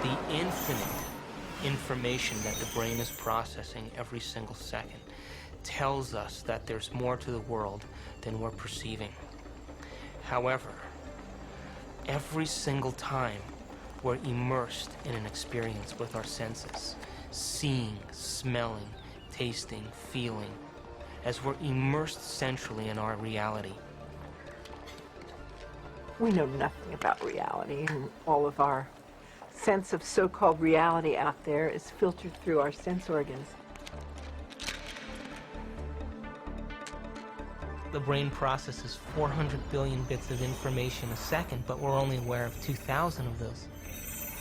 The infinite information that the brain is processing every single second tells us that there's more to the world than we're perceiving. However, every single time we're immersed in an experience with our senses, seeing, smelling, tasting, feeling, as we're immersed centrally in our reality. We know nothing about reality, and all of our sense of so-called reality out there is filtered through our sense organs. The brain processes 400 billion bits of information a second, but we're only aware of 2,000 of those.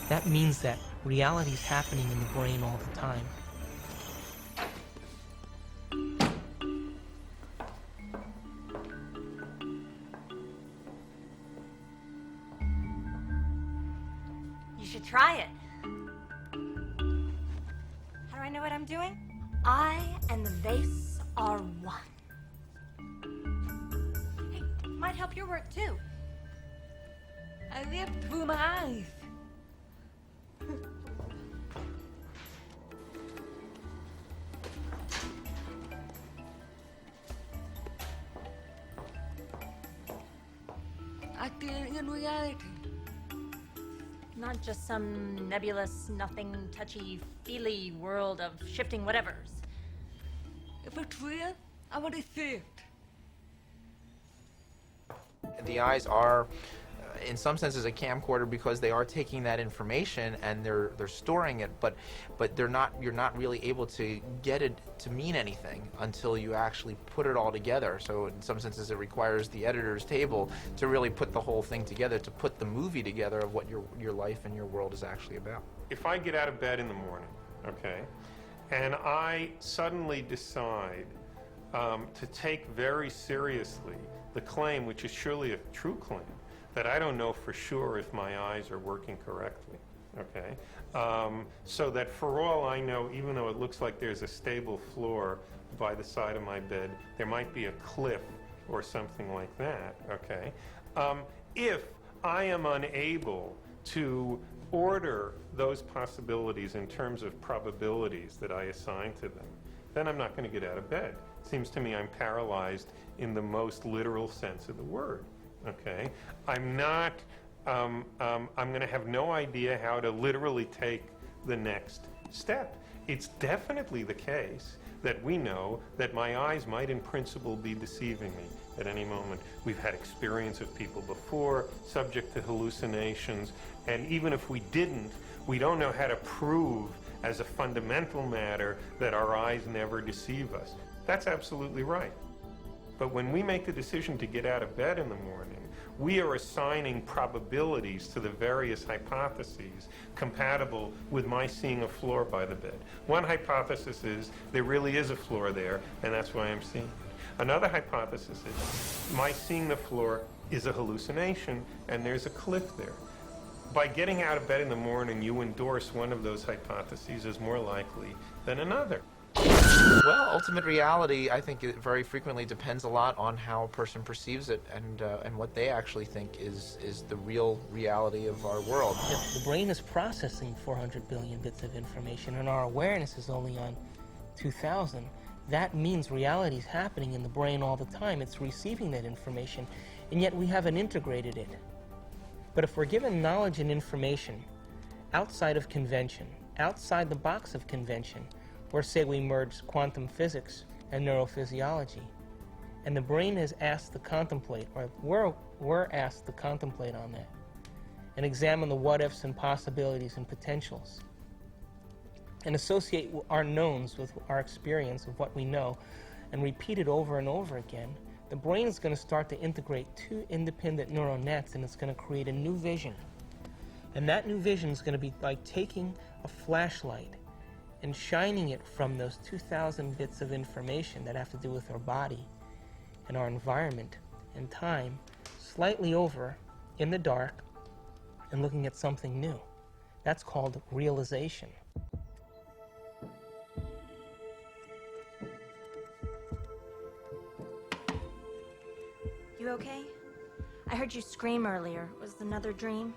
That means that reality is happening in the brain all the time. You should try it. How do I know what I'm doing? I and the vase are one. Hey, might help your work too. I lived through my eyes. Acting in reality. Not just some nebulous, nothing, touchy-feely world of shifting whatevers. If it's real, I want to see it. The eyes are, in some senses, a camcorder because they are taking that information and they're storing it, but you're not really able to get it to mean anything until you actually put it all together. So in some senses, it requires the editor's table to really put the whole thing together, to put the movie together of what your life and your world is actually about. If I get out of bed in the morning, okay, and I suddenly decide to take very seriously the claim, which is surely a true claim, that I don't know for sure if my eyes are working correctly, okay? So that for all I know, even though it looks like there's a stable floor by the side of my bed, there might be a cliff or something like that, okay? If I am unable to order those possibilities in terms of probabilities that I assign to them, then I'm not going to get out of bed. It seems to me I'm paralyzed in the most literal sense of the word. Okay, I'm not, I'm going to have no idea how to literally take the next step. It's definitely the case that we know that my eyes might in principle be deceiving me at any moment. We've had experience of people before, subject to hallucinations, and even if we didn't, we don't know how to prove as a fundamental matter that our eyes never deceive us. That's absolutely right. But when we make the decision to get out of bed in the morning, we are assigning probabilities to the various hypotheses compatible with my seeing a floor by the bed. One hypothesis is there really is a floor there, and that's why I'm seeing it. Another hypothesis is my seeing the floor is a hallucination, and there's a cliff there. By getting out of bed in the morning, you endorse one of those hypotheses as more likely than another. Well, ultimate reality, I think, it very frequently depends a lot on how a person perceives it and what they actually think is the real reality of our world. If the brain is processing 400 billion bits of information and our awareness is only on 2,000, that means reality is happening in the brain all the time. It's receiving that information, and yet we haven't integrated it. But if we're given knowledge and information outside of convention, outside the box of convention, where say we merge quantum physics and neurophysiology, and the brain is asked to contemplate, or we're asked to contemplate on that, and examine the what-ifs and possibilities and potentials, and associate our knowns with our experience of what we know, and repeat it over and over again, the brain is going to start to integrate two independent neural nets, and it's going to create a new vision. And that new vision is going to be like taking a flashlight and shining it from those 2,000 bits of information that have to do with our body and our environment and time, slightly over in the dark and looking at something new. That's called realization. You okay? I heard you scream earlier. Was it another dream?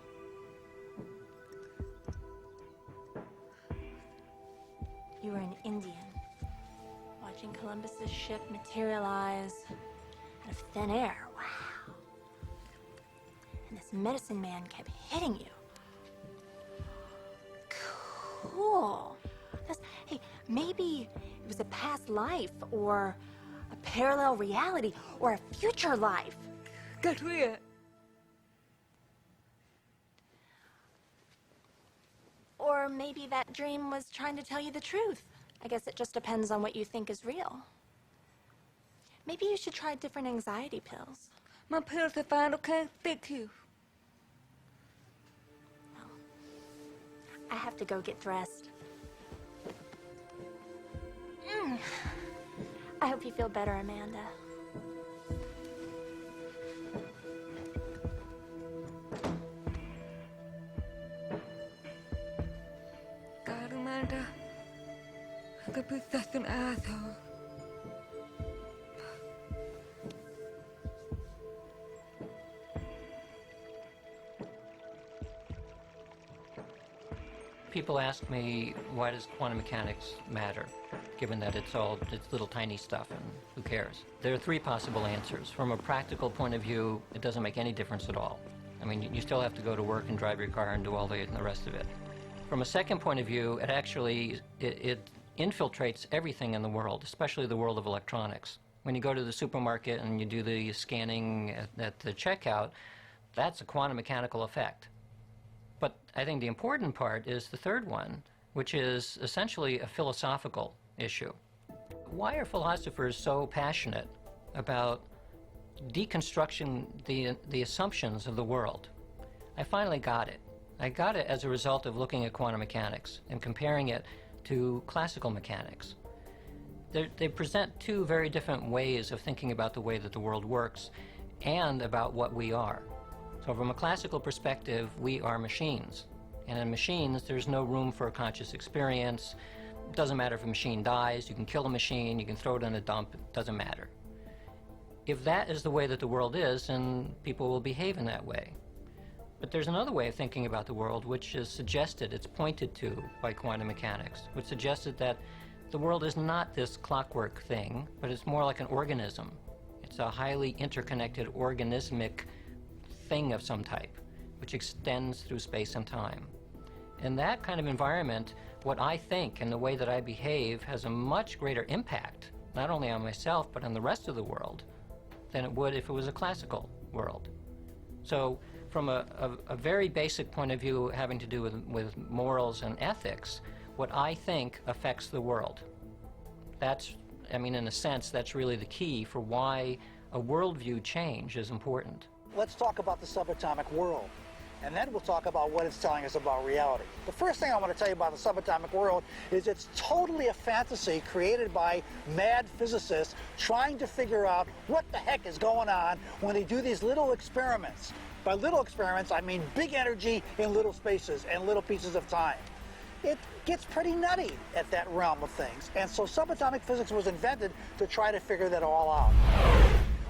you were an Indian, watching Columbus's ship materialize out of thin air. Wow. And this medicine man kept hitting you. Cool. Hey, maybe it was a past life, or a parallel reality, or a future life. Get real. Or maybe that dream was trying to tell you the truth. I guess it just depends on what you think is real. Maybe you should try different anxiety pills. My pills are fine, okay? Thank you. I have to go get dressed. I hope you feel better, Amanda. God, Amanda, I could be such an asshole. People ask me, why does quantum mechanics matter, given that it's little tiny stuff and who cares? There are three possible answers. From a practical point of view, it doesn't make any difference at all. I mean, you still have to go to work and drive your car and do all the rest of it. From a second point of view, it actually infiltrates everything in the world, especially the world of electronics. When you go to the supermarket and you do the scanning at the checkout, that's a quantum mechanical effect. But I think the important part is the third one, which is essentially a philosophical issue. Why are philosophers so passionate about deconstruction the assumptions of the world? I finally got it. I got it as a result of looking at quantum mechanics and comparing it to classical mechanics. They present two very different ways of thinking about the way that the world works and about what we are. So from a classical perspective, we are machines. And in machines, there's no room for a conscious experience. It doesn't matter if a machine dies, you can kill a machine, you can throw it in a dump, it doesn't matter. If that is the way that the world is, then people will behave in that way. But there's another way of thinking about the world which is suggested, it's pointed to by quantum mechanics, which suggested that the world is not this clockwork thing, but it's more like an organism. It's a highly interconnected organismic thing of some type, which extends through space and time. In that kind of environment, what I think and the way that I behave has a much greater impact, not only on myself, but on the rest of the world, than it would if it was a classical world. So from a very basic point of view having to do with morals and ethics, what I think affects the world. That's, I mean, in a sense, that's really the key for why a worldview change is important. Let's talk about the subatomic world, and then we'll talk about what it's telling us about reality. The first thing I want to tell you about the subatomic world is it's totally a fantasy created by mad physicists trying to figure out what the heck is going on when they do these little experiments. By little experiments, I mean big energy in little spaces and little pieces of time. It gets pretty nutty at that realm of things, and so subatomic physics was invented to try to figure that all out.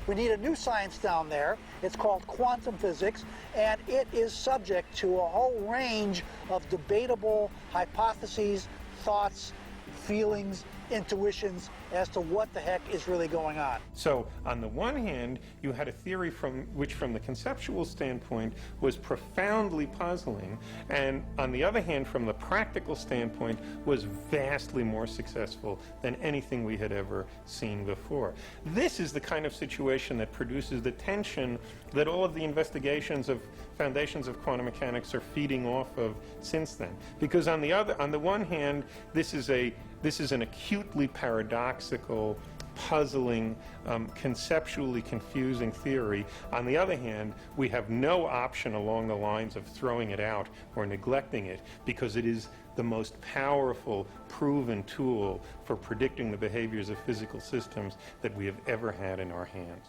We need a new science down there. It's called quantum physics, and it is subject to a whole range of debatable hypotheses, thoughts, feelings, intuitions as to what the heck is really going on. So on the one hand, you had a theory which from the conceptual standpoint was profoundly puzzling, and on the other hand, from the practical standpoint, was vastly more successful than anything we had ever seen before. This is the kind of situation that produces the tension that all of the investigations of foundations of quantum mechanics are feeding off of since then. Because on the one hand, this is an acutely paradoxical, puzzling, conceptually confusing theory. On the other hand, we have no option along the lines of throwing it out or neglecting it, because it is the most powerful, proven tool for predicting the behaviors of physical systems that we have ever had in our hands.